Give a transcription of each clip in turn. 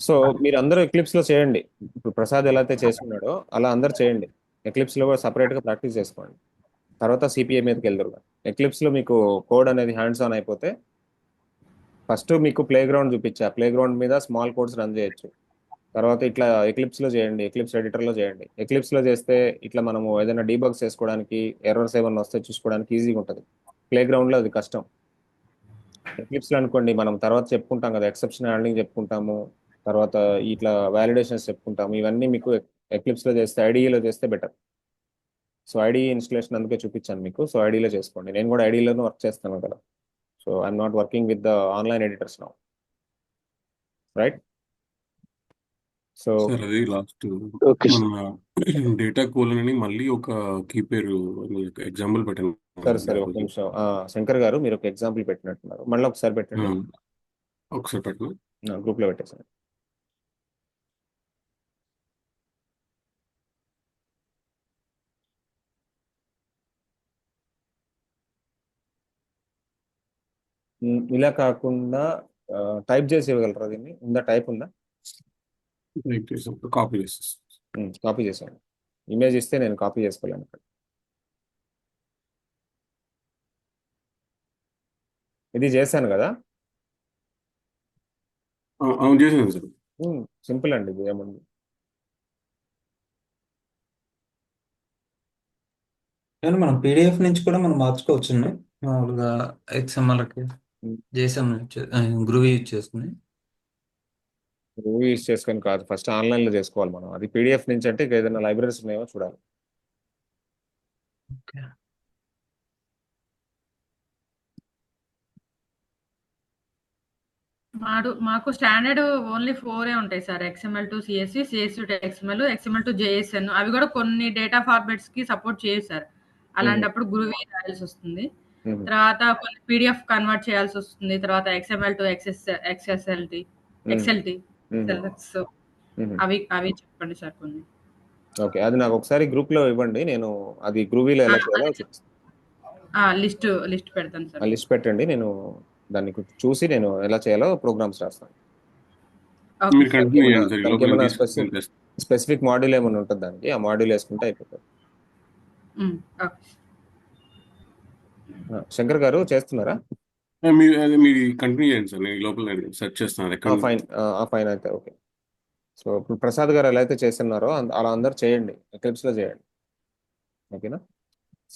So మీరు అందరూ eclipse లో చేయండి. ఇప్పుడు ప్రసాద్ ఎలా అయితే చేస్తున్నాడో అలా అందరు చేయండి. ఎక్లిప్స్ లో కూడా సపరేట్ గా ప్రాక్టీస్ చేసుకోండి. తర్వాత సిపిఐ మీదకి వెళ్తారు. ఎక్లిప్స్ లో మీకు కోడ్ అనేది హ్యాండ్స్ ఆన్ అయిపోతే ఫస్ట్ మీకు ప్లే గ్రౌండ్ చూపించా, ప్లే గ్రౌండ్ మీద స్మాల్ కోడ్స్ రన్ చేయొచ్చు. తర్వాత ఇట్లా ఎక్లిప్స్ లో చేయండి, ఎక్లిప్స్ ఎడిటర్ లో చేయండి. ఎక్లిప్స్ లో చేస్తే ఇట్లా మనము ఏదైనా డీబగ్స్ చేసుకోవడానికి, ఎర్రర్స్ ఏమైనా వస్తే చూసుకోవడానికి ఈజీగా ఉంటుంది. ప్లే గ్రౌండ్ లో అది కష్టం. ఎక్లిప్స్ లో అనుకోండి, మనం తర్వాత చెప్పుకుంటాం కదా, ఎక్సెప్షన్ హ్యాండ్లింగ్ చెప్పుకుంటాము, తర్వాత ఇట్లా వ్యాలిడేషన్స్ చెప్పుకుంటాము. ఇవన్నీ మీకు ఎక్లిప్స్ లో చేస్తే, ఐడిఈలో చేస్తే బెటర్. సో ఐడి ఇన్స్టలేషన్ అందుకే చూపించాను మీకు. సో ఐడిలో చేసుకోండి. నేను కూడా ఐడిలోనే వర్క్ చేస్తాను కదా. So I'm not working with the online editors now, right? So sir అది లాస్ట్ ఓకే మన డేటా కోలన్ అని మళ్ళీ ఒక కీ పేరు ఎగ్జాంపుల్ పెట్టాను సరే కదండి సరే, ఆ ఒక రోజు. నిమిషం. శంకర్ గారు, మీరు ఒక ఎగ్జాంపుల్ పెట్టినట్టున్నారు, మళ్ళీ ఒకసారి ఆ, పెట్టండి. ఒకసారి పెట్టండి. గ్రూప్ లో పెట్టేసాను. ఇలా కాకుండా టైప్ చేసి ఇవ్వగలరా? దీన్ని ఉందా, టైప్ ఉందా? టైప్ చేసినప్పుడు కాపీ చేసేస్తాను. కాపీ చేశాను. ఇమేజ్ ఇస్తే నేను కాపీ చేసుకోలేను ఇక్కడ. ఇది చేశాను కదా. అవును చేసాను సార్. సింపుల్ అండి, ఇది ఏముంది. కానీ మనం పీడిఎఫ్ నుంచి కూడా మనం మార్చుకోవచ్చండి మామూలుగా ఎక్స్ఎంఎల్కి జేసన్ గ్రూవ్ యూజ్ చేసుకుని. మూవీ యూస్ చేసుకొని కాదు, ఫస్ట్ ఆన్లైన్ లో చేసుకోవాలి మనం. అది పీడిఎఫ్ నుంచి అంటే ఇక ఏదైనా లైబ్రరీస్ ఉన్నాయో చూడాలి. ఓకే. మాకు స్టాండర్డ్ ఓన్లీ 4 ఉంటాయి sir. XML to CSC, CSC to XML, XML to JSN. అవి కూడా కొన్ని డేటా ఫార్మాట్స్ కి సపోర్ట్ చేయవు సార్. మ్మ్. అలాంటప్పుడు గురువే రాయాల్సి వస్తుంది. మ్మ్. తర్వాత కొన్ని పీడిఎఫ్ కన్వర్ట్ చేయాల్సి వస్తుంది. తర్వాత XML to ఎక్స్ఎస్ఎల్టి, hmm. ఎక్స్ఎల్టి, hmm. So మ్మ్. అవి అవి చెప్పండి సార్ కొన్ని. ఓకే, అది నాకు ఒకసారి గ్రూప్ లో ఇవ్వండి. నేను అది గ్రూవీలో ఎలా చేయాలో చూపిస్తాను. లిస్ట్ పెడతాను ఆ సార్ మీకు. లిస్ట్ పెట్టండి, నేను దాన్ని చూసి నేను ఎలా చేయాలో ప్రోగ్రామ్స్ రాస్తాను. ఓకే మీరు సార్. దానికి కంటిన్యూ ఏమైనా చేయండి సార్, ఈ దానికి లోపల నేను ఏమైనా తీసుకుని చేస్తాను. స్పెసిఫిక్ మాడ్యూల్ ఏమైనా ఉంటుంది దానికి, ఆ మాడ్యూల్ వేసుకుంటే అయిపోతుంది. ఓకే. శంకర్ గారు చేస్తున్నారా? మీరు కంటిన్యూ చేయండి సార్, నేను ఈ లోపల నేను సెర్చ్ చేస్తాను ఎక్కడ. ఫైన్. ఫైన్ అయితే ఓకే. సో ఇప్పుడు ప్రసాద్ గారు ఎలా అయితే చేస్తున్నారో అలా అందరు చేయండి, ఎక్లిప్స్ లో చేయండి. ఓకేనా?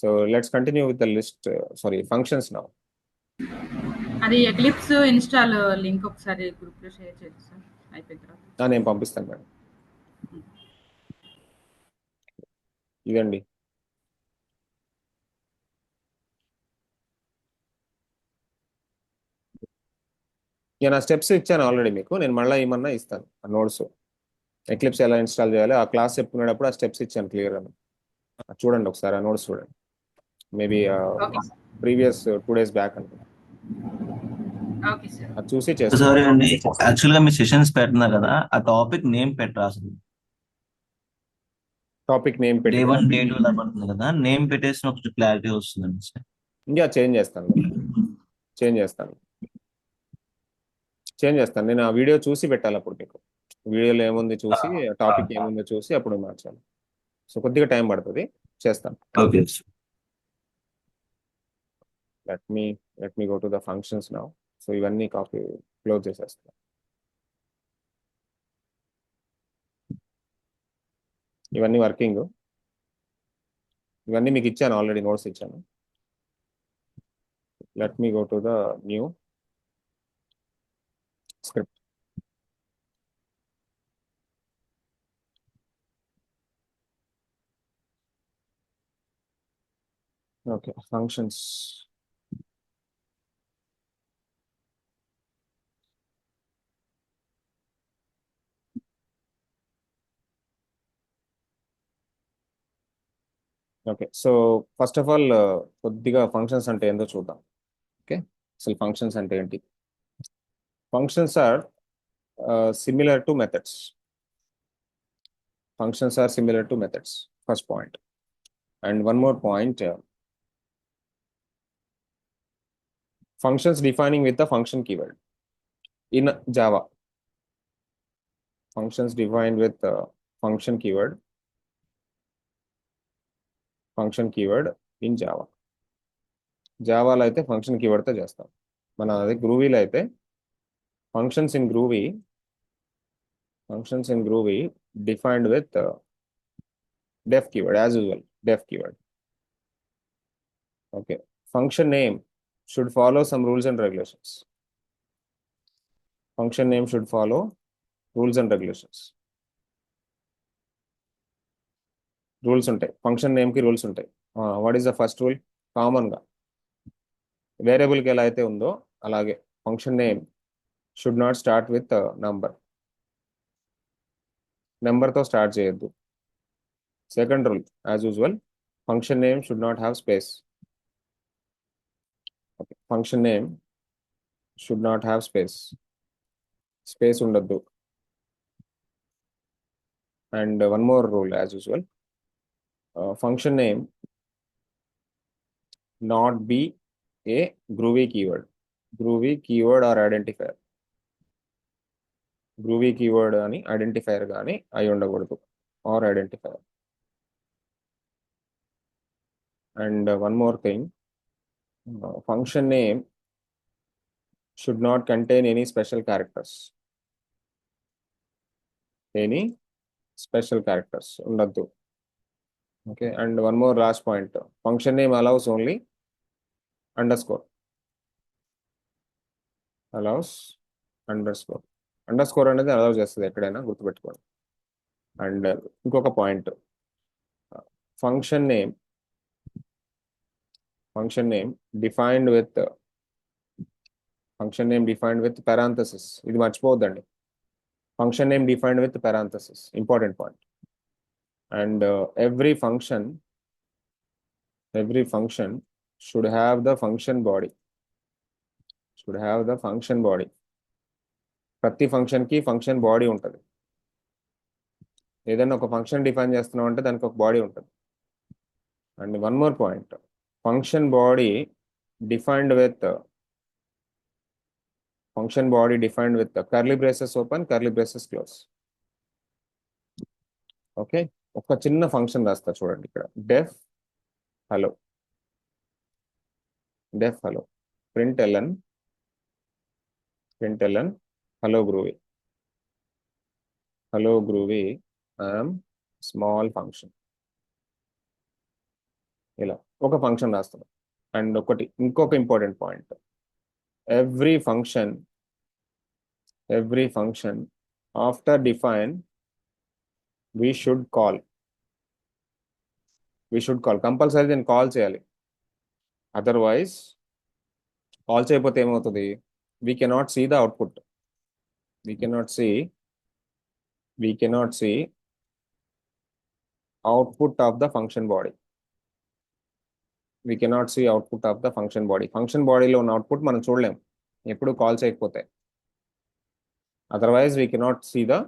So let's continue with the list, sorry functions now. అది ఎక్లిప్స్ ఇన్‌స్టాల్ లింక్ ఒకసారి గ్రూప్‌లో షేర్ చేయండి సార్ అయిపోయిన తర్వాత. నేను పంపిస్తాను మేడం. ఇదండి. నేను ఆ స్టెప్స్ ఇచ్చాను ఆల్రెడీ మీకు. నేను మళ్ళీ ఏమన్నా ఇస్తాను ఆ నోట్స్. ఎక్లిప్స్ ఎలా ఇన్స్టాల్ చేయాలి ఆ క్లాస్ చెప్పుకునేటప్పుడు ఆ స్టెప్స్ ఇచ్చాను క్లియర్గా. చూడండి ఒకసారి ఆ నోట్స్ చూడండి. Maybe okay sir. Previous 2 days back అనుకుంటా. Okay sir. అది చూసి చేసుకోండి. సారీ అండి, యాక్చువల్ గా మీ సెషన్స్ పెడుతున్నారు కదా, ఆ టాపిక్ నేమ్ పెట్టరా అసలు? టాపిక్ నేమ్ డే పెట్టి వన్ డే టూ ఇలా పడుతుంది కదా, నేమ్ పెట్టేసిన ఒక క్లారిటీ వస్తుందండి సార్. ఇంకా చేంజ్ చేస్తాను, చేంజ్ చేస్తాను, చేంజ్ చేస్తాను. నేను ఆ వీడియో చూసి పెట్టాలి అప్పుడు మీకు. వీడియోలో ఏముంది చూసి, టాపిక్ ఏముందో చూసి అప్పుడు మార్చాలి. సో కొద్దిగా టైం పడుతుంది, చేస్తాను. Okay. Let me let me go to the functions now. So ఇవన్నీ కాపీ క్లోజ్ చేసేస్తాను. ఇవన్నీ వర్కింగ్. ఇవన్నీ మీకు ఇచ్చాను ఆల్రెడీ, నోట్స్ ఇచ్చాను. Let me go to the new script. Okay, functions. Okay, so first of all కొద్దిగా ఫంక్షన్స్ అంటే ఏందో చూద్దాం. ఓకే, అసలు ఫంక్షన్స్ అంటే ఏంటి? Functions are similar to methods. Functions are similar to methods. First point. And one more point. Functions defining with the function keyword in Java. Functions defined with function keyword in Java. జావాలో అయితే function కీవర్డ్తో చేస్తాం. మన అది గ్రూవీలో అయితే functions in Groovy defined with def keyword as usual, def keyword. Okay, function name should follow some rules and regulations. Function name should follow rules and regulations. Rules ఉంటాయి, function నేమ్కి రూల్స్ ఉంటాయి. What is the first rule? కామన్గా వేరియబుల్కి ఎలా అయితే ఉందో అలాగే function name should not start with నెంబర్తో స్టార్ట్ చేయొద్దు. Second rule as usual, function name should not have space. Function name should not have space ఉండద్దు. And one more rule as usual, function name not be a groovy keyword or identifier. groovy keyword ani identifier gaani ayi undakudadu or identifier. And one more thing, function name should not contain any special characters. Undaddu. Okay, and one more last point, function name allows only underscore. Underscore అనేది allow చేస్తుంది ఎక్కడైనా, గుర్తుపెట్టుకోండి. And ఇంకొక point, function name defined with parenthesis. ఇది మర్చిపోవద్దండి, function name defined with parenthesis, important point. And every function should have the function body. ప్రతి function కి function body ఉంటుంది. ఏదైనా ఒక ఫంక్షన్ డిఫైన్ చేస్తున్నాం అంటే దానికి ఒక బాడీ ఉంటుంది. And one more point, function body defined with curly braces open, curly braces close. Okay, ఒక చిన్న ఫంక్షన్ రాస్తా చూడండి ఇక్కడ, def hello print LN hello Groovy I'm small function. ఇలా ఒక ఫంక్షన్ రాస్తాం. అండ్ ఇంకొక important point, every function after define we should call. Compulsory దీన్ని కాల్ చేయాలి. అదర్వైజ్ కాల్ చేయకపోతే ఏమవుతుంది, we cannot see the output. We cannot see output of the function body. Function బాడీలో ఉన్న అవుట్పుట్ మనం చూడలేం ఎప్పుడు కాల్ చేయకపోతే. Otherwise we cannot see the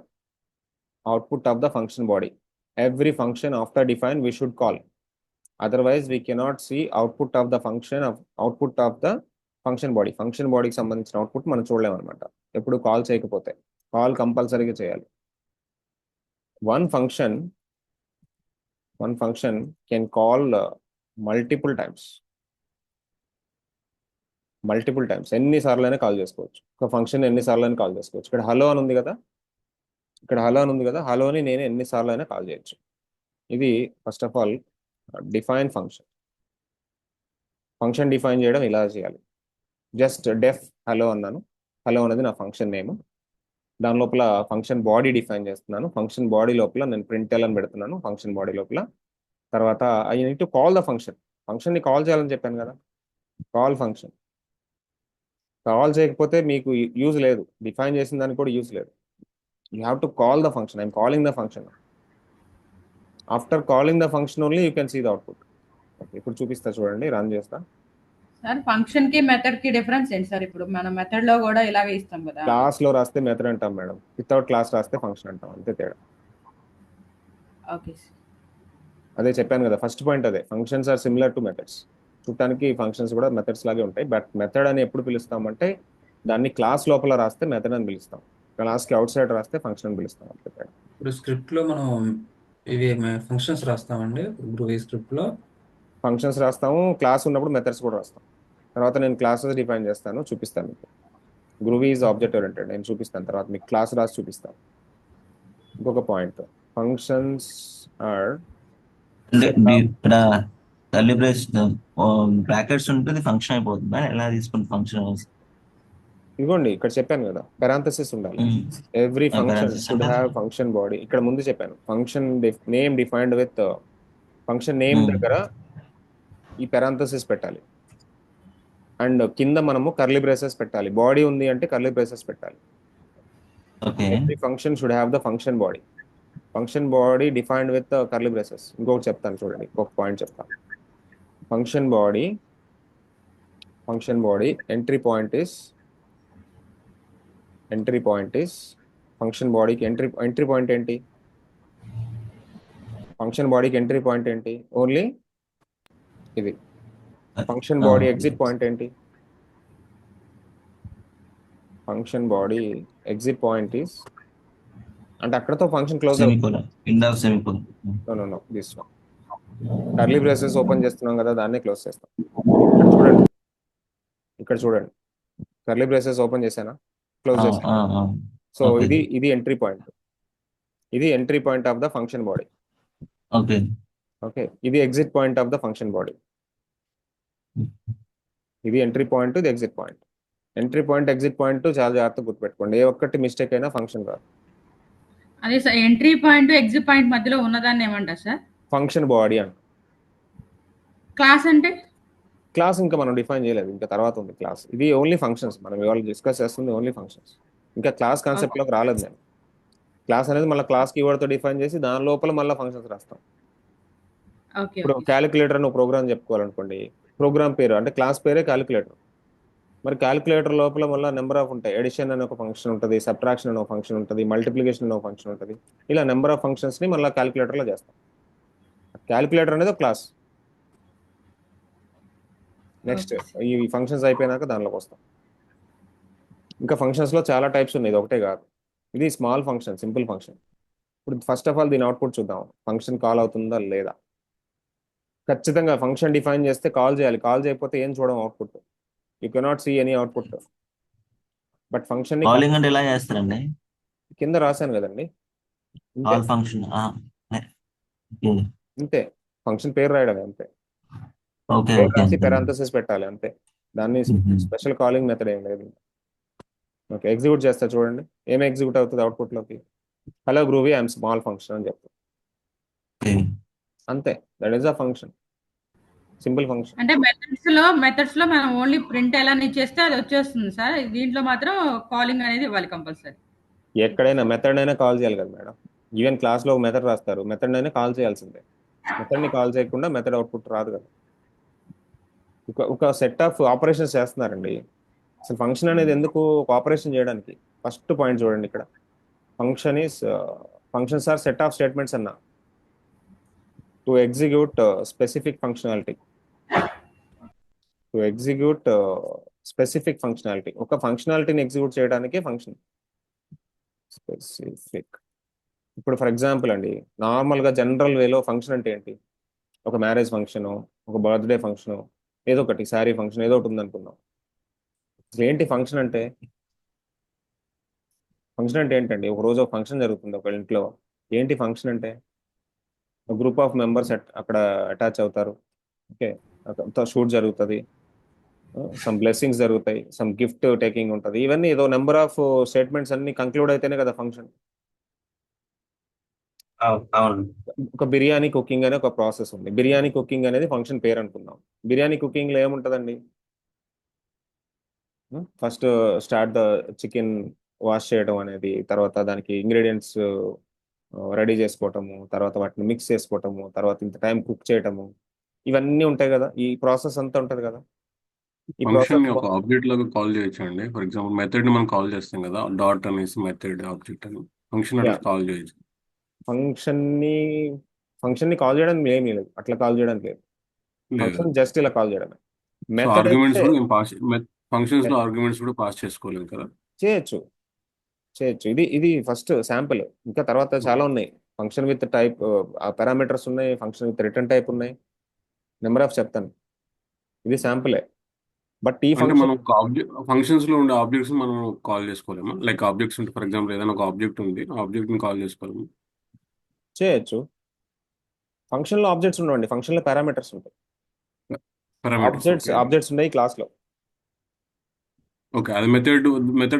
output of the function body. Every function after define we should call. Otherwise we cannot see output of the function body. Function body కి సంబంధించిన output మనం చూడలేము అనమాట ఎప్పుడు కాల్ చేయకపోతే. Call కంపల్సరీగా చేయాలి. One function can call multiple times. ఎన్నిసార్లు అయినా కాల్ చేసుకోవచ్చు. ఒక ఫంక్షన్ ఎన్నిసార్లు అయినా కాల్ చేసుకోవచ్చు. ఇక్కడ హలో అని ఉంది కదా, హలోని నేను ఎన్నిసార్లు అయినా కాల్ చేయొచ్చు. ఇది first of all define function define చేయడం ఇలా చేయాలి. జస్ట్ డెఫ్ హలో అన్నాను, హలో అనేది నా ఫంక్షన్ నేమ్. దాని లోపల ఫంక్షన్ బాడీ డిఫైన్ చేస్తున్నాను. ఫంక్షన్ బాడీ లోపల నేను ప్రింట్ అని పెడుతున్నాను. ఫంక్షన్ బాడీ లోపల తర్వాత I need to call the ఫంక్షన్ని కాల్ చేయాలని చెప్పాను కదా, కాల్ చేయకపోతే మీకు యూజ్ లేదు, డిఫైన్ చేసిన దానికి కూడా యూజ్ లేదు. You have to call the function. I'm calling the function. After calling the function only you can see the output. Okay, ఇప్పుడు చూపిస్తా చూడండి, రన్ చేస్తా. సార్ ఫంక్షన్ కి మెథడ్ కి డిఫరెన్స్ ఏంటి సార్? ఇప్పుడు మనం మెథడ్ లో కూడా ఇలాగే ఇస్తాం కదా. క్లాస్ లో రాస్తే మెథడ్ అంటాం మేడం, వితౌట్ క్లాస్ రాస్తే ఫంక్షన్ అంటాం, అంతే తేడా. ఓకే, అదే చెప్పాను కదా ఫస్ట్ పాయింట్, అదే functions are similar to methods. చూడటానికి ఫంక్షన్స్ కూడా మెథడ్స్ లాగే ఉంటాయి. బట్ మెథడ్ అని ఎప్పుడు పిలుస్తామంటే దాన్ని క్లాస్ లోపల రాస్తే మెథడ్ అని పిలుస్తాం. క్లాస్కి అవుట్ సైడ్ రాస్తే ఫంక్షన్ అని పిలుస్తాం అంతే తేడా. ఇప్పుడు స్క్రిప్ట్లో మనం ఇవి ఫంక్షన్స్ రాస్తామండి గ్రూవీ స్క్రిప్ట్లో. ఫంక్షన్స్ రాస్తాము, క్లాస్ ఉన్నప్పుడు మెథడ్స్ కూడా రాస్తాం. తర్వాత నేను క్లాసెస్ డిఫైన్ చేస్తాను, చూపిస్తాను మీకు. గ్రూవీ ఈజ్ ఆబ్జెక్ట్ ఓరియంటెడ్, నేను చూపిస్తాను తర్వాత మీకు క్లాస్ రాసి చూపిస్తాను. ఇంకొక పాయింట్, ఫంక్షన్స్ ఆర్ అంటే సెట్ ఆఫ్. ఇక్కడ బ్రాకెట్స్ ఉంటుంది ఫంక్షన్ అయిపోతుంది ఎలా తీసుకుంటే ఫంక్షన్. ఇదిగోండి ఇక్కడ చెప్పాను కదా, పెరాంథసిస్ ఉండాలి. Every function should have function body. ఇక్కడ ముందు చెప్పాను function name defined with function name దగ్గర ఈ పెరాంథసిస్ పెట్టాలి. అండ్ కింద మనము కర్లీ బ్రేసెస్ పెట్టాలి. బాడీ ఉంది అంటే కర్లీ బ్రేసెస్ పెట్టాలి. Okay every function should have the function body. Function body defined with curly braces. ఇంకొకటి చెప్తాను చూడండి, ఒక పాయింట్ చెప్తాను. Function body entry point is function బాడీకి ఎంట్రీ పాయింట్ ఏంటి? ఫంక్షన్ బాడీకి ఎంట్రీ పాయింట్ ఏంటి? ఓన్లీ ఇది. ఫంక్షన్ బాడీ ఎగ్జిట్ పాయింట్ ఏంటి? Function body exit point is అంటే అక్కడతో ఫంక్షన్ క్లోజ్ అవుతుంది. No this one. Curly braces open చేస్తున్నాం కదా, దాన్నే క్లోజ్ చేస్తాం. ఇక్కడ చూడండి కర్లీ బ్రేసెస్ ఓపెన్ చేశానా, క్లోజ్ చేశాను. సో ఇది ఎంట్రీ పాయింట్. ఇది entry point of the function body. Okay, ఇది exit point of the function body. ఇది ఎంట్రీ పాయింట్, ఇది exit point. Entry point exit point చాలా జాగ్రత్తగా గుర్తుపెట్టుకోండి. ఏ ఒక్కటి మిస్టేక్ అయినా ఫంక్షన్ రాదు. అదే sir, entry point exit point మధ్యలో ఉన్నదాన్ని ఏమంటారు సార్? ఫంక్షన్ బాడీ అంట. క్లాస్ అంటే? క్లాస్ ఇంకా మనం డిఫైన్ చేయలేదు, ఇంకా తర్వాత ఉంది క్లాస్. ఇది ఓన్లీ ఫంక్షన్స్, మనం ఇవాళ డిస్కస్ చేస్తుంది ఓన్లీ ఫంక్షన్స్. ఇంకా క్లాస్ కాన్సెప్ట్ లోకి రాలేదు నేను. క్లాస్ అనేది మళ్ళీ క్లాస్ కీవర్డ్తో డిఫైన్ చేసి దాని లోపల మళ్ళీ ఫంక్షన్స్ రాస్తాం. ఓకే. ఇప్పుడు క్యాలిక్యులేటర్ అని ప్రోగ్రామ్ చెప్పుకోవాలనుకోండి, ప్రోగ్రామ్ పేరు అంటే క్లాస్ పేరే క్యాలిక్యులేటర్. మరి క్యాలిక్యులేటర్ లోపల మళ్ళీ నెంబర్ ఆఫ్ ఉంటాయి. ఎడిషన్ అనే ఒక ఫంక్షన్ ఉంటుంది, సబ్ట్రాక్షన్ అనే ఒక ఫంక్షన్ ఉంటుంది, మల్టిప్లికేషన్ అనే ఒక ఫంక్షన్ ఉంటుంది. ఇలా నెంబర్ ఆఫ్ ఫంక్షన్స్ ని మళ్ళీ క్యాలిక్యులేటర్లో చేస్తాం. క్యాలిక్యులేటర్ అనేది ఒక క్లాస్. నెక్స్ట్ ఈ ఫంక్షన్స్ అయిపోయినాక దానిలోకి వస్తాం. ఇంకా ఫంక్షన్స్ లో చాలా టైప్స్ ఉన్నాయి, ఇది ఒకటే కాదు. ఇది స్మాల్ ఫంక్షన్, సింపుల్ ఫంక్షన్. ఇప్పుడు ఫస్ట్ ఆఫ్ ఆల్ దీని అవుట్పుట్ చూద్దాం. ఫంక్షన్ కాల్ అవుతుందా లేదా? ఖచ్చితంగా ఫంక్షన్ డిఫైన్ చేస్తే కాల్ చేయాలి. కాల్ చేయకపోతే ఏం చూడం output. You cannot see any output. But function ని కాలింగ్ అంటే ఎలా చేస్తారండి? కింద రాశాను కదండి, కాల్ ఫంక్షన్ అంతే. ఫంక్షన్ పేరు రాయడం అంతే. రాసి పెరాంథసిస్ పెట్టాలి అంతే. దాన్ని స్పెషల్ కాలింగ్ మెథడ్ ఏం లేదు. ఓకే, ఎగ్జిక్యూట్ చేస్తా చూడండి. ఏం ఎగ్జిక్యూట్ అవుతుంది అవుట్పుట్ లోకి? Hello Groovy, I'm small function అని చెప్తాను అంతే. That is a function, simple function. అంటే మెథడ్స్ లో మనం ఓన్లీ ప్రింట్ ఎలా ఇచ్చేస్తే అది వచ్చేస్తుంది సార్. దీంట్లో మాత్రం కాలింగ్ అనేది ఇవ్వాలి కంపల్సరీ. ఎక్కడైనా మెథడ్ అయినా కాల్ చేయాలి కదా మేడం. ఈవెన్ క్లాస్ లో మెథడ్ రాస్తారు, మెథడ్ అయినా కాల్ చేయాల్సిందే. మెథడ్ ని కాల్ చేయకుండా మెథడ్ అవుట్పుట్ రాదు కదా. ఒక సెట్ ఆఫ్ ఆపరేషన్స్ చేస్తున్నారండి. అసలు ఫంక్షన్ అనేది ఎందుకు? ఒక ఆపరేషన్ చేయడానికి. ఫస్ట్ పాయింట్ చూడండి ఇక్కడ, functions are set of statements అన్నా టు ఎగ్జిక్యూట్ స్పెసిఫిక్ ఫంక్షనాలిటీ. ఒక ఫంక్షనాలిటీని ఎగ్జిక్యూట్ చేయడానికి ఫంక్షన్ స్పెసిఫిక్. ఇప్పుడు ఫర్ ఎగ్జాంపుల్ అండి, నార్మల్గా జనరల్ వేలో ఫంక్షన్ అంటే ఏంటి? ఒక మ్యారేజ్ ఫంక్షను, ఒక బర్త్డే ఫంక్షను, ఏదో ఒకటి శారీ ఫంక్షన్ ఏదో ఒకటి ఉందనుకుందాం. అసలు ఏంటి ఫంక్షన్ అంటే? ఫంక్షన్ అంటే ఏంటండి? ఒక రోజు ఒక ఫంక్షన్ జరుగుతుంది ఒక ఇంట్లో. ఏంటి ఫంక్షన్ అంటే? ఒక గ్రూప్ ఆఫ్ మెంబర్స్ అక్కడ అటాచ్ అవుతారు. ఓకే, షూట్ జరుగుతుంది, సమ్ బ్లెస్సింగ్స్ జరుగుతాయి, సమ్ గిఫ్ట్ టేకింగ్ ఉంటుంది. ఇవన్నీ ఏదో నెంబర్ ఆఫ్ స్టేట్మెంట్స్ అన్ని కంక్లూడ్ అయితేనే కదా ఫంక్షన్. ఒక బిర్యానీ కుకింగ్ అనే ఒక ప్రాసెస్ ఉంది. బిర్యానీ కుకింగ్ అనేది ఫంక్షన్ పేరు అనుకుందాం. బిర్యానీ కుకింగ్ లో ఏముంటుందండి? First start the chicken wash చేయడం అనేది, తర్వాత దానికి ఇంగ్రీడియంట్స్ రెడీ చేసుకోవటము, తర్వాత వాటిని మిక్స్ చేసుకోవటము, తర్వాత ఇంత టైం కుక్ చేయటము, ఇవన్నీ ఉంటాయి కదా. ఈ ప్రాసెస్ అంతా ఉంటది కదా. ఈ ఫంక్షన్ ప్రాసెస్ ని ఒక ఆబ్జెక్ట్ లాగా కాల్ చేయొచ్చు అండి. ఫర్ ఎగ్జాంపుల్ మెథడ్ ని మనం కాల్ చేస్తాం కదా, డాట్ అనేసి మెథడ్ ఆబ్జెక్ట్ అని. ఫంక్షన్ అట్లా కాల్ చేయొచ్చు. ఫంక్షన్ ని కాల్ చేయడానికి ఏమీ లేదు, అట్లా కాల్ చేయడానికి లేదు. ఫంక్షన్ జస్ట్ ఇలా కాల్ చేయడమే. మెథడ్ ఆర్గ్యుమెంట్స్ కూడా మేము ఫంక్షన్స్ లో ఆర్గ్యుమెంట్స్ కూడా పాస్ చేసుకోలేము కదా. చేయొచ్చు. చేయొచ్చు. ఇది ఫస్ట్ శాంపుల్. ఇంకా తర్వాత చాలా ఉన్నాయి. ఫంక్షన్ విత్ టైప్ పారామీటర్స్ ఉన్నాయి, ఫంక్షన్ విత్ రిటర్న్ టైప్ ఉన్నాయి, నెంబర్ ఆఫ్ చెప్తాను. ఇది శాంపులే. బట్ ఈ అంటే ఫంక్షన్ మనం ఒక ఆబ్జెక్ట్ ఫంక్షన్స్ లో ఉండే ఆబ్జెక్ట్స్ మనం కాల్ చేసుకోలేమా? లైక్ ఆబ్జెక్ట్స్ ఉంటే ఫర్ ఎగ్జాంపుల్ ఏదైనా ఒక ఆబ్జెక్ట్ ఉంది, ఆబ్జెక్ట్ ని కాల్ చేసుకోలేము. చేయొచ్చు. ఫంక్షన్ లో ఆబ్జెక్ట్స్ ఉండవండి, ఫంక్షన్ లో పారామీటర్స్ ఉంటాయి. పారామీటర్స్. ఓకే. ఆబ్జెక్ట్స్ ఉన్నాయి క్లాస్ లో. ఓకే, అది మెథడ్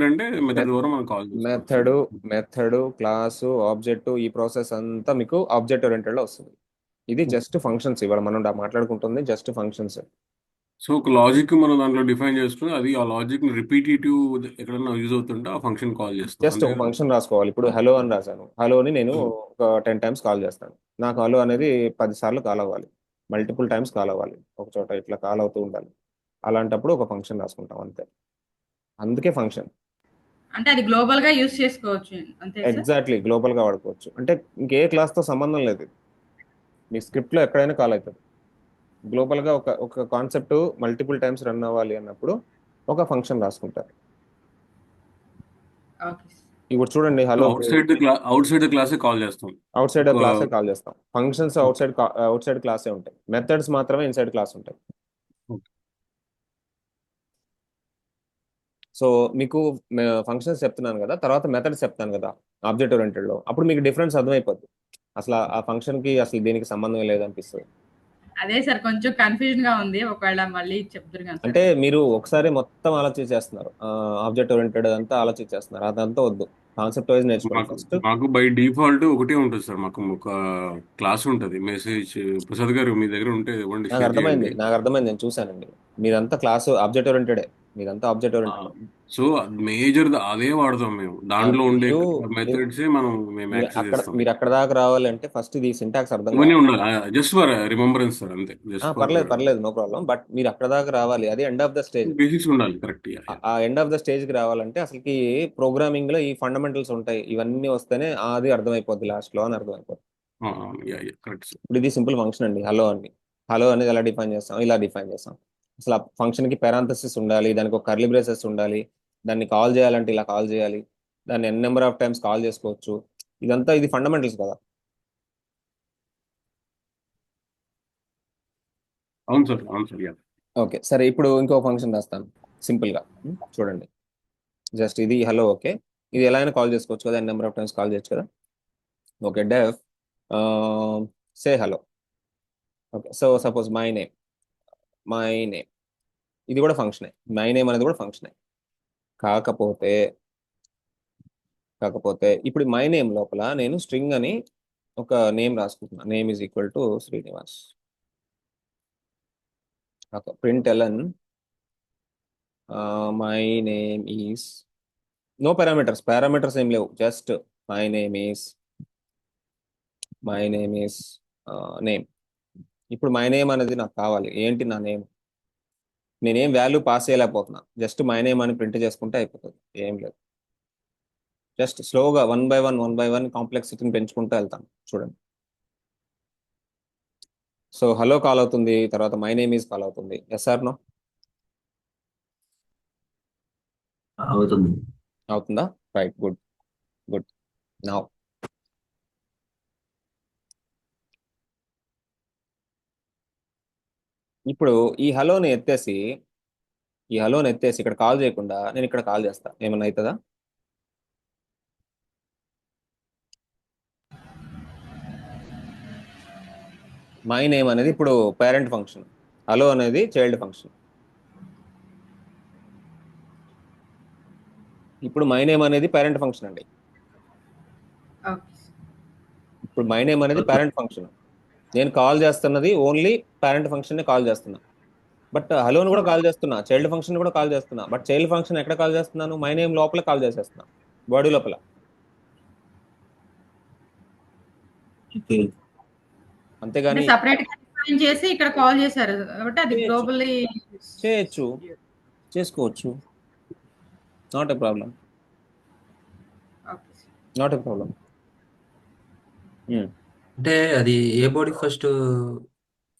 అంటే మెథడ్ ద్వారా మనం కాల్ మెథడ్ చేసుకోవచ్చు. మెథడ్ క్లాసు ఆబ్జెక్ట్ ఈ ప్రాసెస్ అంతా మీకు ఆబ్జెక్ట్ ఓరియంటెడ్ లో వస్తుంది. ఇది జస్ట్ ఫంక్షన్స్. ఇవాళ మనం మాట్లాడుకుంటుంది జస్ట్ ఫంక్షన్స్. సో ఒక లాజిక్ మనం దాంట్లో డిఫైన్ చేసుకుని అది ఆ లాజిక్ ని రిపీటేటివ్ ఎక్కడైనా యూజ్ అవుతుంటే ఆ ఫంక్షన్ కాల్ చేస్తాం, జస్ట్ అంతే ఒక కదా? ఫంక్షన్ రాసుకోవాలి. ఇప్పుడు హలో అని రాశాను, హలోని నేను ఉమ్. ఒక 10 టైమ్స్ కాల్ చేస్తాను. నాకు హలో అనేది 10 సార్లు కాల్ అవ్వాలి, మల్టిపుల్ టైమ్స్ కాల్ అవ్వాలి, ఒక చోట ఇట్లా కాల్ అవుతూ ఉండాలి. అలాంటప్పుడు ఒక ఫంక్షన్ రాసుకుంటాం అంతే. అందుకే ఫంక్షన్. అంటే అది గ్లోబల్ గా యూస్ చేసుకోవచ్చు అంతే సార్. ఎగ్జాక్ట్లీ, గ్లోబల్ గా వాడుకోవచ్చు. అంటే ఇంకే క్లాస్ తో సంబంధం లేదు ఇది. మీ స్క్రిప్ట్ లో ఎక్కడైనా కాల్ అవుతుంది. గ్లోబల్ గా ఒక కాన్సెప్ట్ మల్టిపుల్ టైమ్స్ రన్ అవ్వాలి అన్నప్పుడు ఒక ఫంక్షన్ రాసుకుంటారు. ఓకే. ఇప్పుడు చూడండి, హలో అవుట్ సైడ్ ద క్లాసే కాల్ చేస్తాం. అవుట్ సైడ్ ఒక క్లాసే కాల్ చేస్తాం. ఫంక్షన్స్ అవుట్ సైడ్ క్లాసే ఉంటాయి. మెథడ్స్ మాత్రమే ఇన్సైడ్ క్లాస్ ఉంటాయి. సో మీకు ఫంక్షన్స్ చెప్తున్నాను కదా, తర్వాత మెథడ్స్ చెప్తాను కదా ఆబ్జెక్ట్ ఓరియంటెడ్ లో, అప్పుడు మీకు డిఫరెన్స్ అర్థమైపోద్ది. అసలు ఆ ఫంక్షన్ కి అసలు దీనికి సంబంధం లేదనిపిస్తుంది. అదే సార్ కొంచెం కన్ఫ్యూజన్ గా ఉంది, ఒకవేళ మళ్ళీ చెప్తారు కదా అంటే సార్. మీరు ఒకసారి మొత్తం ఆలోచించేస్తున్నారు, ఆబ్జెక్ట్ ఓరియంటెడ్ అంతా ఆలోచించేస్తున్నారు. అదంతా వద్దు, కాన్సెప్ట్ వైజ్ నేర్చుకోండి మాకు ఫస్ట్. మాకు బై డిఫాల్ట్ ఒకటే ఉంటుంది సార్. మాకు ఒక క్లాస్ ఉంటుంది, మెసేజ్. ప్రసాద్ గారు మీ దగ్గర ఉంటే ఇవ్వండి, షేర్ చేయండి. నాకు అర్థమైంది, నేను చూశానండి. మీరంతా క్లాసు ఆబ్జెక్ట్ ఓరియంటెడే, మీరంతా ఆబ్జెక్ట్ ఓరియంటెడ్. సో మేజర్ అదే వాడతాం మేము. దాంట్లో ఉండే మీరు మీరు మెథడ్స్ మేము మీరు యాక్సెస్ అక్కడ చేస్తాం. మీరు అక్కడ దాకా రావాలంటే ఫస్ట్ ఇది సింటాక్స్ అర్థం ఇవన్నీ కావాలి. ఉండాలి, జస్ట్ ఫర్ రిమెంబరెన్స్ సార్, అంతే. జస్ట్ ఫర్ పర్లేదు, నో ప్రాబ్లం. బట్ మీరు అక్కడ దాకా రావాలి, అది end of the stage. Basics ఉండాలి, కరెక్ట్. ఆ ఎండ్ ఆఫ్ ద స్టేజ్ కి రావాలంటే అసలుకి ప్రోగ్రామింగ్ లో ఈ ఫండమెంటల్స్ ఉంటాయి, ఇవన్నీ వస్తేనే అది అర్థమైపోద్ది లాస్ట్ లో అని అర్థమైపోద్ది. Correct sir. ఇప్పుడు ఇది సింపుల్ ఫంక్షన్ అండి, హలో అని. హలో అనేది ఎలా డిఫైన్ చేస్తాం, ఇలా డిఫైన్ చేస్తాం. అసలు ఆ ఫంక్షన్ కి పారాంథసిస్ ఉండాలి, దానికి ఒక కర్లీ బ్రేసెస్ ఉండాలి, దాన్ని కాల్ చేయాలంటే ఇలా కాల్ చేయాలి, దాన్ని ఎన్ నెంబర్ ఆఫ్ టైమ్స్ కాల్ చేసుకోవచ్చు. ఇదంతా ఇది ఫండమెంటల్స్ కదా. అవును సార్, అవును సార్. ఓకే సరే, ఇప్పుడు ఇంకో ఫంక్షన్ రాస్తాను సింపుల్ గా. చూడండి, జస్ట్ ఇది హలో. ఓకే, ఇది ఎలా అయినా కాల్ చేసుకోవచ్చు కదా, ఎన్ నెంబర్ ఆఫ్ టైమ్స్ కాల్ చేయొచ్చు కదా. Okay, deaf say hello. Okay, so suppose my name ఇది కూడా ఫంక్షనే. మై నేమ్ అనేది కూడా ఫంక్షనే. కాకపోతే ఇప్పుడు మై నేమ్ లోపల నేను స్ట్రింగ్ అని ఒక నేమ్ రాసుకుంటున్నా. Name is equal to Srinivas. Okay, print LN my name is, no parameters ఏం లేవు, just my name is name. ఇప్పుడు మై నేమ్ అనేది నాకు కావాలి. ఏంటి నా నేమ్? నేనేం వాల్యూ పాస్ చేయలేకపోతున్నా, జస్ట్ మై నేమ్ అని ప్రింట్ చేసుకుంటే అయిపోతుంది. ఏం లేదు, జస్ట్ స్లోగా వన్ బై వన్ కాంప్లెక్సిటీని పెంచుకుంటూ వెళ్తాను. చూడండి, సో హలో కాల్ అవుతుంది, తర్వాత మై నేమ్ ఈజ్ కాల్ అవుతుంది. Yes or no? అవుతుంది. అవుతుందా? Right, good. నౌ ఇప్పుడు ఈ హలోని ఎత్తేసి ఇక్కడ కాల్ చేయకుండా నేను ఇక్కడ కాల్ చేస్తా, ఏమన్నా అవుతుందా? మై నేమ్ అనేది ఇప్పుడు పేరెంట్ ఫంక్షన్, హలో అనేది చైల్డ్ ఫంక్షన్. ఇప్పుడు మై నేమ్ అనేది పేరెంట్ ఫంక్షన్ అండి. ఓకే. ఇప్పుడు మై నేమ్ అనేది పేరెంట్ ఫంక్షన్. నేను కాల్ చేస్తున్నది ఓన్లీ పేరెంట్ ఫంక్షన్ కాల్ చేస్తున్నా. బట్ హలోని కూడా కాల్ చేస్తున్నా, చైల్డ్ ఫంక్షన్ కూడా కాల్ చేస్తున్నా. బట్ చైల్డ్ ఫంక్షన్ ఎక్కడ కాల్ చేస్తున్నాను? మై నేమ్ లోపల కాల్ చేసేస్తున్నా, బాడీ లోపల. ఓకే. అంతేగాని సెపరేట్ గా డిఫైన్ చేసి ఇక్కడ కాల్ చేశారు కాబట్టి అది చేయొచ్చు. గ్లోబల్లీ చేసుకోవచ్చు, నాట్ ఎ ప్రాబ్లం. అంటే అది ఏ బాడీ ఫస్ట్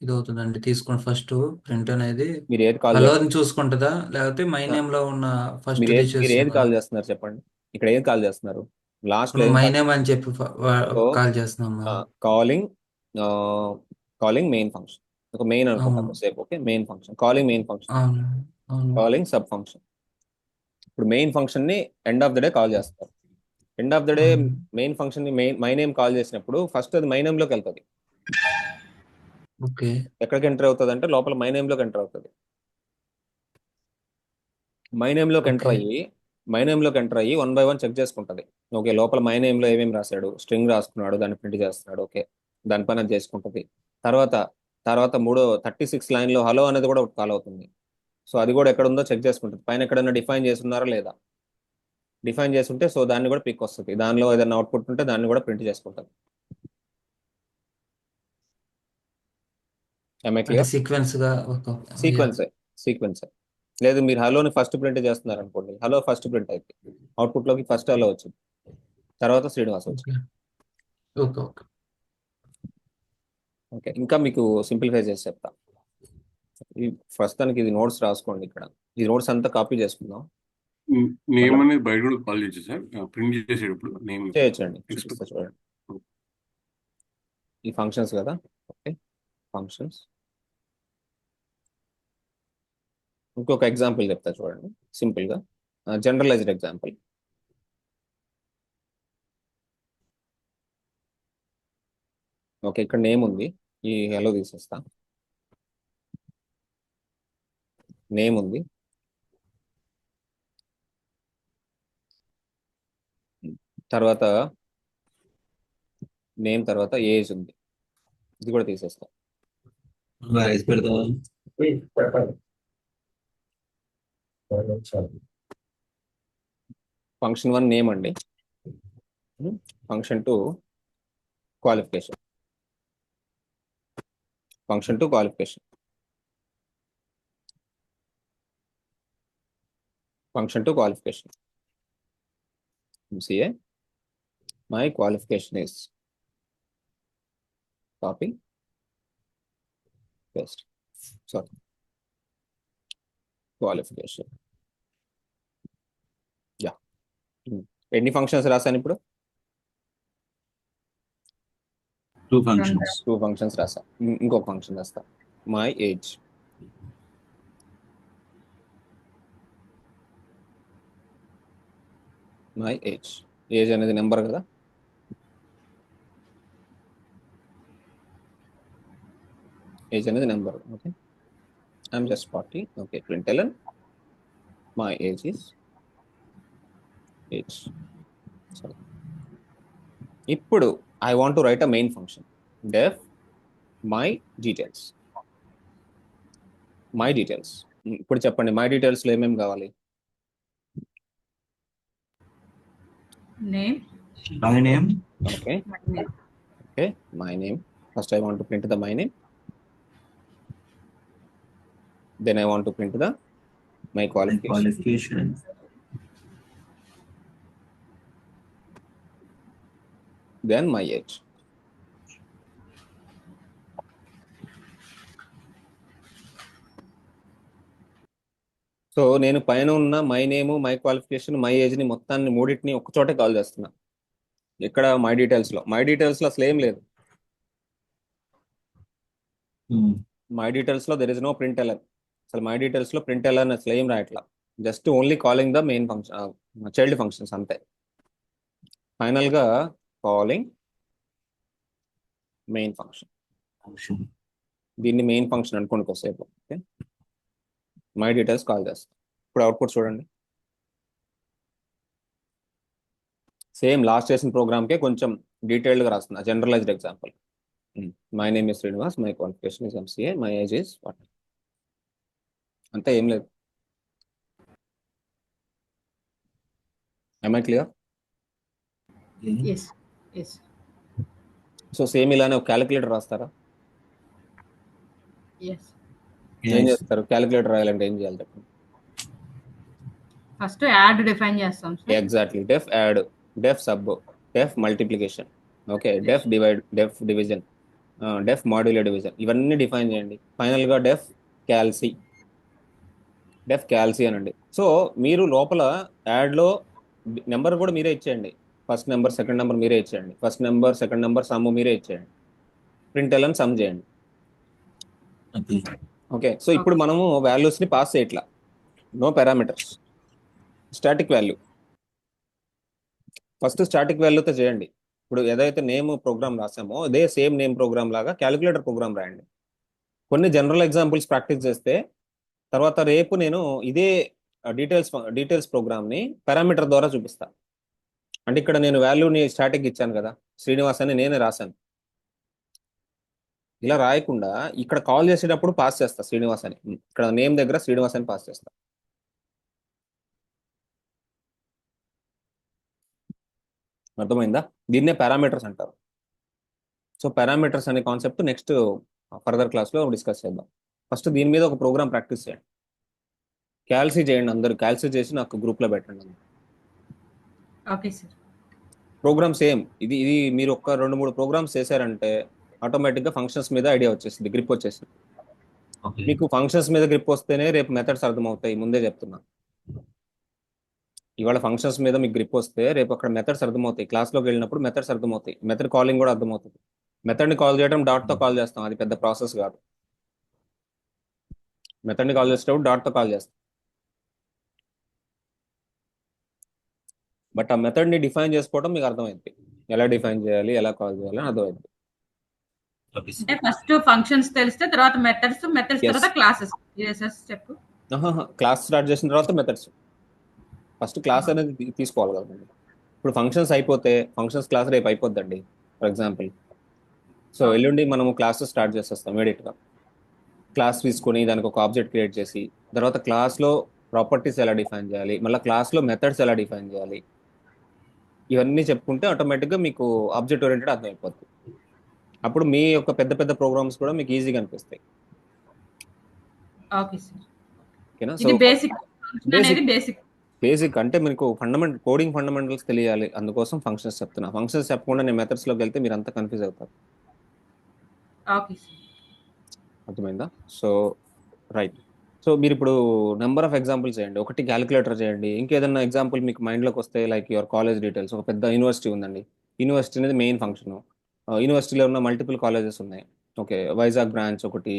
ఇది అవుతుందండి తీసుకుని ఫస్ట్ ప్రింట్ అనేది మీరు ఏది కాల్ హలో చేస్తారు? అని చూసుకుంటుందా లేకపోతే మై నేమ్ లో ఉన్న ఫస్ట్ మీరు ఏది కాల్ తీసేస్తుందా? చేస్తున్నారు చెప్పండి. ఇక్కడ ఏం కాల్ చేస్తున్నారు? లాస్ట్ లో ఏం మై కాల్ నేమ్ అని చెప్పి సో కాల్ చేస్తున్నాం మనం. Calling calling main function. ఒక మెయిన్ అనుకుంటా అవును సేపు. Okay, main function, calling main function, అవును అవును కాలింగ్ సబ్ ఫంక్షన్. ఇప్పుడు మెయిన్ ఫంక్షన్ ని end of the day call చేస్తారు. ఎండ్ ఆఫ్ ద డే అవును. మెయిన్ ఫంక్షన్ ని మై నేమ్ కాల్ చేసినప్పుడు ఫస్ట్ అది మై నేమ్ లోకి వెళ్తుంది. ఓకే ఎక్కడికి ఎంటర్ అవుతుంది అంటే లోపల మై నేమ్ లోకి ఎంటర్ అవుతుంది. మై నేమ్ లోకి ఎంటర్ ఓకే అయ్యి మై నేమ్ లోకి ఎంటర్ అయ్యి 1 బై 1 చెక్ చేసుకుంటది. ఓకే, లోపల మై నేమ్ లో ఏమేమి రాశాడు, స్ట్రింగ్ రాసుకున్నాడు, దాన్ని ప్రింట్ చేస్తున్నాడు. ఓకే, దాని పని అది చేసుకుంటది. తర్వాత తర్వాత 36 లైన్ లో హలో అనేది కూడా కాల్ అవుతుంది. సో అది కూడా ఎక్కడ ఉందో చెక్ చేసుకుంటుంది. పైన ఎక్కడైనా డిఫైన్ చేస్తున్నారా లేదా, డిఫైన్ చేసి ఉంటే సో దాన్ని కూడా పిక్ వస్తుంది. దానిలో ఏదైనా అవుట్పుట్ ఉంటే దాన్ని కూడా ప్రింట్ చేసుకుంటుంది. ఎంఐ అంటే క్లియర్? సీక్వెన్స్ గా ఒక యా సీక్వెన్సే, సీక్వెన్సే. లేదు మీరు హలోని ఫస్ట్ ప్రింట్ చేస్తున్నారు అనుకోండి, హలో ఫస్ట్ ప్రింట్ అయితే అవుట్పుట్ లోకి ఫస్ట్ హలో వచ్చింది, తర్వాత శ్రీనివాస్ వచ్చింది. ఓకే ఓకే ఓకే ఓకే, ఇంకా మీకు సింప్లిఫై చేసి చెప్తా. ఈ ప్రస్తుతానికి ఇది నోట్స్ రాసుకోండి. ఇక్కడ ఈ నోట్స్ అంతా కాపీ చేసుకుందాం. నేమ్ మళ్ళా అనేది బయట కూడా కాల్ చేయొచ్చు సార్, ప్రింట్ చేసేటప్పుడు నేమ్ చేయొచ్చండి, చూపిస్తా ఎక్స్పెక్ట్. చూడండి. ఈ ఫంక్షన్స్ కదా. Okay, functions. ఇంకొక ఎగ్జాంపుల్ చెప్తా చూడండి, సింపుల్ గా జనరలైజ్డ్ ఎగ్జాంపుల్. ఓకే, ఇక్కడ నేమ్ ఉంది, ఈ హలో తీసేస్తా. నేమ్ ఉంది, తర్వాత నేమ్ తర్వాత ఏజ్ ఉంది, ఇది కూడా తీసేస్తా. రైస్ పెడతావా? ఫంక్షన్ 1 నేమ్ అండి, function 2 qualification, function 2 qualification, function 2 qualification. MCA, my qualification is copy paste. Sorry, qualification. Yeah, ఎన్ని ఫంక్షన్స్ రాశాను ఇప్పుడు? 2 functions. 2 ఫంక్షన్స్ రాసా. ఇంకొక ఫంక్షన్ రాస్తా, my age. My age, age అనేది నెంబర్ కదా. ఏజ్ అనేది number. Okay, I'm just 40. Okay, println my age is age. ఇప్పుడు I want to write a main function, def my details. My details. ఇప్పుడు చెప్పండి, my details లో ఏమేమి కావాలి? Name, My name. Okay, my name, okay, my name. First I want to print the my name, then I want to print the my My qualification, qualification. then my age. So నేను పైన ఉన్న my name, my qualification, my age ని మొత్తాన్ని మూడింటిని ఒక చోటే call చేస్తున్నా. ఇక్కడ మై డీటెయిల్స్ లో అసలు ఏం లేదు. మై డీటెయిల్స్ లో there is no print LN. అసలు మై డీటెయిల్స్ లో ప్రింట్ ఎల్ఎన్ అసలు ఏం రాయట్లా. Just only calling the main function, child functions అంతే. ఫైనల్ గా కాలింగ్ మెయిన్ ఫంక్షన్. Function. దీన్ని మెయిన్ ఫంక్షన్ అనుకోండి కొద్దిసేపు. ఓకే, మై డీటెయిల్స్ కాల్ చేస్తాం. ఇప్పుడు అవుట్పుట్ చూడండి, సేమ్ లాస్ట్ చేసిన ప్రోగ్రామ్కే కొంచెం డీటెయిల్డ్గా రాస్తున్నా. Generalized example, my name is Srinivas, my qualification is MCA, my age is what. అంతే, ఏం లేదు. I clear? Okay. Yes yes, so same ఇలానే ఒక క్యాలిక్యులేటర్ రాస్తారా? ఎస్. ఏం Yes. చేస్తారు? క్యాలిక్యులేటర్ రాయాలంటే ఏం చేయాలి చెప్పండి? ఫస్ట్ యాడ్ డిఫైన్ చేస్తాం సార్. ఎగ్జాక్ట్లీ, డెఫ్ యాడ్, డెఫ్ సబ్, డెఫ్ మల్టిప్లికేషన్, ఓకే, డెఫ్ డివైడ్, డెఫ్ డివిజన్, డెఫ్ మాడ్యులర్ డివిజన్, ఇవన్నీ డిఫైన్ చేయండి. ఫైనల్ గా డెఫ్ క్యాల్సీ అనండి. సో మీరు లోపల యాడ్ లో నెంబర్ కూడా మీరే ఇచ్చేయండి. ఫస్ట్ నెంబర్ సెకండ్ నెంబర్ మీరే ఇచ్చేయండి. First number second number sum మీరే ఇచ్చేయండి. ప్రింట్ ఎల్ఎన్ సమ్ చేయండి. ఓకే. ఓకే, సో ఇప్పుడు మనము వాల్యూస్ని పాస్ చేయట్లా, no parameters, static value. First static వాల్యూతో చేయండి. ఇప్పుడు ఏదైతే నేమ్ ప్రోగ్రామ్ రాసామో అదే సేమ్ నేమ్ ప్రోగ్రామ్ లాగా క్యాలిక్యులేటర్ ప్రోగ్రామ్ రాయండి. కొన్ని జనరల్ ఎగ్జాంపుల్స్ ప్రాక్టీస్ చేస్తే తర్వాత రేపు నేను ఇదే డీటెయిల్స్ ప్రోగ్రామ్ని పారామీటర్ ద్వారా చూపిస్తా. అంటే ఇక్కడ నేను వాల్యూని స్టాటిక్ ఇచ్చాను కదా, శ్రీనివాస్ అని నేనే రాశాను. ఇలా రాయకుండా ఇక్కడ కాల్ చేసేటప్పుడు పాస్ చేస్తా శ్రీనివాస్ అని, ఇక్కడ నేమ్ దగ్గర శ్రీనివాస్ అని పాస్ చేస్తా. అర్థమైందా? దీన్నే పారామీటర్స్ అంటారు. సో పారామీటర్స్ అనే కాన్సెప్ట్ నెక్స్ట్ ఫర్దర్ క్లాస్లో డిస్కస్ చేద్దాం. ఫస్ట్ దీని మీద ఒక ప్రోగ్రామ్ ప్రాక్టీస్ చేయండి. క్యాల్సీ చేయండి, అందరూ క్యాల్సీ చేసి నాకు గ్రూప్లో పెట్టండి. Okay sir. ప్రోగ్రామ్ సేమ్ ఇది ఇది మీరు ఒక 2-3 ప్రోగ్రామ్స్ చేశారంటే ఆటోమేటిక్గా ఫంక్షన్స్ మీద ఐడియా వచ్చేసింది, గ్రిప్ వచ్చేసింది. ఓకే. మీకు ఫంక్షన్స్ మీద గ్రిప్ వస్తేనే రేపు మెథడ్స్ అర్థమవుతాయి, ముందే చెప్తున్నా. ఇవాళ ఫంక్షన్స్ మీద మీకు గ్రిప్ వస్తే రేపు అక్కడ మెథడ్స్ అర్థమవుతాయి, క్లాస్లోకి వెళ్ళినప్పుడు మెథడ్స్ అర్థమవుతాయి, మెథడ్ కాలింగ్ కూడా అర్థమవుతుంది. మెథడ్ని కాల్ చేయడం డాట్తో కాల్ చేస్తాం, అది పెద్ద ప్రాసెస్ కాదు. మెథడ్ని కాల్ చేసేటప్పుడు డాట్తో కాల్ చేస్తాం, బట్ ఆ మెథడ్ని డిఫైన్ చేసుకోవడం మీకు అర్థమైంది, ఎలా డిఫైన్ చేయాలి, ఎలా కాల్ చేయాలి అని అర్థమైంది. Okay sir. అంటే ఫస్ట్ ఫంక్షన్స్ తెలిస్తే తర్వాత మెథడ్స్ Yes. తర్వాత క్లాసెస్ స్టెప్. క్లాస్ స్టార్ట్ చేసిన తర్వాత మెథడ్స్. ఫస్ట్ క్లాస్ అనేది తీసుకోవాలి కదండి. ఇప్పుడు ఫంక్షన్స్ అయిపోతే ఫంక్షన్స్ క్లాస్ రేపు అయిపోద్దండి ఫర్ ఎగ్జాంపుల్. సో ఎల్లుండి మనము క్లాసెస్ స్టార్ట్ చేసేస్తాం ఇమీడియట్గా. క్లాస్ తీసుకొని దానికి ఒక ఆబ్జెక్ట్ క్రియేట్ చేసి తర్వాత క్లాస్లో ప్రాపర్టీస్ ఎలా డిఫైన్ చేయాలి, మళ్ళీ క్లాస్లో మెథడ్స్ ఎలా డిఫైన్ చేయాలి, ఇవన్నీ చెప్పుకుంటే ఆటోమేటిక్గా మీకు ఆబ్జెక్ట్ ఓరియంటెడ్ అర్థమైపోతుంది. అప్పుడు మీ యొక్క పెద్ద పెద్ద ప్రోగ్రామ్స్ కూడా మీకు ఈజీగా అనిపిస్తాయి. Okay sir. ఓకేనా? ఇది సో బేసిక్ ఫంక్షన్ అనేది బేసిక్. బేసిక్ అంటే మీకు కోడింగ్ ఫండమెంటల్స్ తెలియాలి, అందుకోసం ఫంక్షన్స్ చెప్తున్నా. ఫంక్షన్స్ చెప్పకుండా నేను మెథడ్స్లోకి వెళ్తే మీరు అంతా కన్ఫ్యూజ్ అవుతారు. Okay sir. అర్థమైందా? So right. సో మీరు ఇప్పుడు నెంబర్ ఆఫ్ ఎగ్జాంపుల్స్ చేయండి. ఒకటి క్యాలిక్యులేటర్ చేయండి, ఇంకేదన్నా ఎగ్జాంపుల్ మీకు మైండ్లోకి వస్తే లైక్ యువర్ కాలేజ్ డీటెయిల్స్. ఒక పెద్ద యూనివర్సిటీ ఉందండి, యూనివర్సిటీ అనేది మెయిన్ ఫంక్షన్. యూనివర్సిటీలో ఉన్న మల్టిపుల్ కాలేజెస్ ఉన్నాయి. ఓకే, వైజాగ్ బ్రాంచ్ ఒకటి,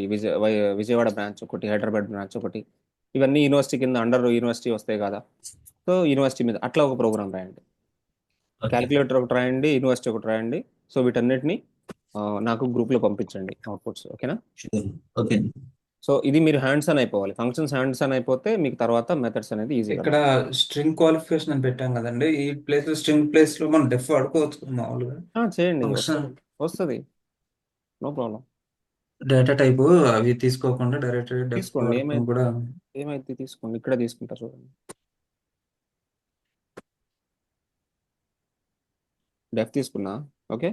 విజయవాడ బ్రాంచ్ ఒకటి, హైదరాబాద్ బ్రాంచ్ ఒకటి, ఇవన్నీ యూనివర్సిటీ కింద అండర్ యూనివర్సిటీ వస్తాయి కదా. సో యూనివర్సిటీ మీద అట్లా ఒక ప్రోగ్రామ్ రాయండి. ఓకే. క్యాలిక్యులేటర్ ఒకటి రాయండి, యూనివర్సిటీ ఒకటి రాయండి. సో వీటన్నిటిని నాకు గ్రూప్లో పంపించండి అవుట్పుట్స్. ఓకేనా? షూర్. ఓకే. సో ఇది మీరు హ్యాండ్స్ ఆన్ అయిపోవాలి. ఫంక్షన్స్ హ్యాండ్స్ ఆన్ అయిపోతే మీకు తర్వాత మెథడ్స్ అనేది ఈజీగా. ఇక్కడ స్ట్రింగ్ క్వాలిఫికేషన్ అని పెట్టాం కదండి, ఈ ప్లేస్ లో స్ట్రింగ్ ప్లేస్ లో మనం డెఫ్ వాడుకోవచ్చు మామూలుగా. చేయండి, ఫంక్షన్ వస్తుంది, నో ప్రాబ్లం. డేటా టైప్ అవి తీసుకోకుండా డైరెక్ట్ డెఫ్ తీసుకోండి, వాడుకొని కూడా. ఏమైతే తీసుకోండి, ఇక్కడే తీసుకుంటారు చూడండి. డెఫ్ తీసుకున్నా. ఓకే,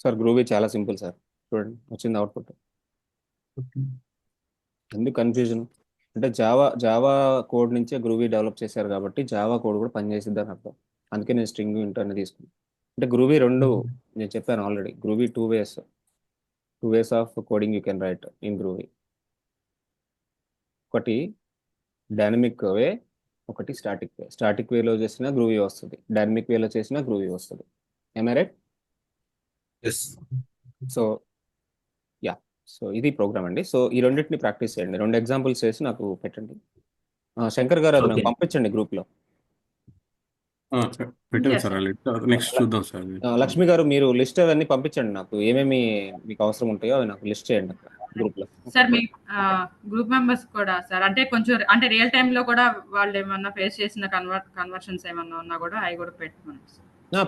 సార్ గ్రూవీ చాలా సింపుల్ సార్. చూడండి వచ్చింది అవుట్పుట్. ఎందుకు కన్ఫ్యూజన్ అంటే జావా కోడ్ నుంచే గ్రూవీ డెవలప్ చేశారు కాబట్టి జావా కోడ్ కూడా పనిచేసిద్ది అని అర్థం. అందుకే నేను స్ట్రింగ్ ఇంటర్ని తీసుకున్నాను. అంటే గ్రూవీ రెండు నేను చెప్పాను already, groovy two ways of coding you can write in groovy. ఒకటి డైనమిక్ వే, ఒకటి స్టాటిక్ వే. స్టాటిక్ వేలో చేసినా గ్రూవీ వస్తుంది, డైనమిక్ వేలో చేసినా గ్రూవీ వస్తుంది. ఏమై right? Yes. So yeah, so ఇది ప్రోగ్రామ్ అండి. సో ఈ రెండింటిని ప్రాక్టీస్ చేయండి, 2 ఎగ్జాంపుల్స్ చేసి నాకు పెట్టండి. శంకర్ గారు అది నాకు Okay. పంపించండి గ్రూప్లో. పెట్టాను సార్, నెక్స్ట్ చూద్దాం సార్. లక్ష్మి గారు మీరు లిస్ట్ అవన్నీ పంపించండి నాకు, ఏమేమి మీకు అవసరం ఉంటాయో అవి నాకు లిస్ట్ చేయండి అక్కడ గ్రూప్లో. సార్ మీ గ్రూప్ మెంబర్స్ కూడా సార్ అంటే కొంచెం అంటే రియల్ టైమ్ లో కూడా వాళ్ళు ఏమన్నా ఫేస్ చేసిన కన్వర్షన్స్ ఏమన్నా ఉన్నా కూడా అవి కూడా పెట్టమని.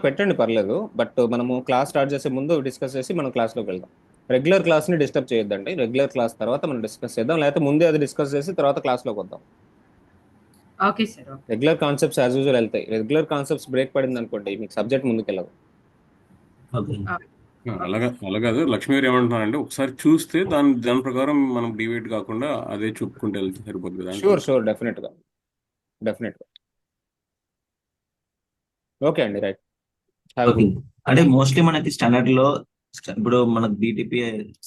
పెట్టండి పర్లేదు, బట్ మనము క్లాస్ స్టార్ట్ చేసే ముందు డిస్కస్ చేసి మనం క్లాస్లోకి వెళ్దాం. రెగ్యులర్ క్లాస్ని డిస్టర్బ్ చేయొద్దండి, రెగ్యులర్ క్లాస్ తర్వాత మనం డిస్కస్ చేద్దాం, లేకపోతే ముందే అది డిస్కస్ చేసి తర్వాత క్లాస్లోకి వద్దాం. Okay sir. Regular concepts as usual వెళ్తాయి, రెగ్యులర్ కాన్సెప్ట్స్ బ్రేక్ పడింది అనుకోండి మీకు సబ్జెక్ట్ ముందుకు వెళ్ళదు. ఓకే. అలా కాదు, లక్ష్మీ గారు ఏమంటున్నారంటే ఒకసారి చూస్తే దాని ప్రకారం మనం డివైడ్ కాకుండా అదే చూపుకుంటూ వెళ్తే సరిపోతుంది కదా. షూర్ డెఫినెట్గా. ఓకే అండి, రైట్. ఓకే. అంటే మోస్ట్లీ మనకి స్టాండర్డ్ లో ఇప్పుడు మనకి BTP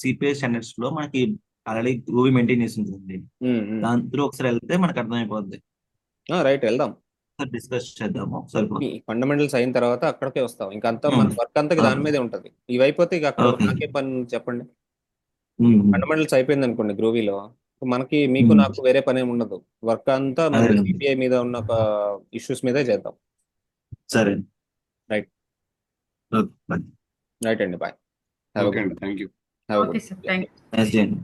సిపిఐ స్టాండర్డ్స్ లో మనకి ఆల్రెడీ గ్రూవీ మెయింటైన్ చేసి ఉంటుంది. దాంట్లో ఒకసారి వెళ్తే మనకు అర్థమైపోద్ది. రైట్, వెళ్దాం. ఒకసారి డిస్కస్ చేద్దాము ఒకసారి. ఈ ఫండమెంటల్స్ అయిన తర్వాత అక్కడికే వస్తాం. ఇంకంతా మన వర్క్ అంతా దాని మీదే ఉంటది. ఇవి అయిపోతే ఇక అక్కడ Okay. నాకే పని ఉంది చెప్పండి. ఫండమెంటల్స్ అయిపోయింది అనుకోండి గ్రూవీలో, మనకి మీకు Hmm. నాకు వేరే పని ఏమి ఉండదు. వర్క్ అంతా మన అదే. సిపిఐ మీద ఉన్న ఇష్యూస్ మీదే చేద్దాం. సరే. Right. ఓకే. రైట్ అండి, బాయ్. ఓకే అండి, thank you. Have okay sir, thank you. Nice day అండి.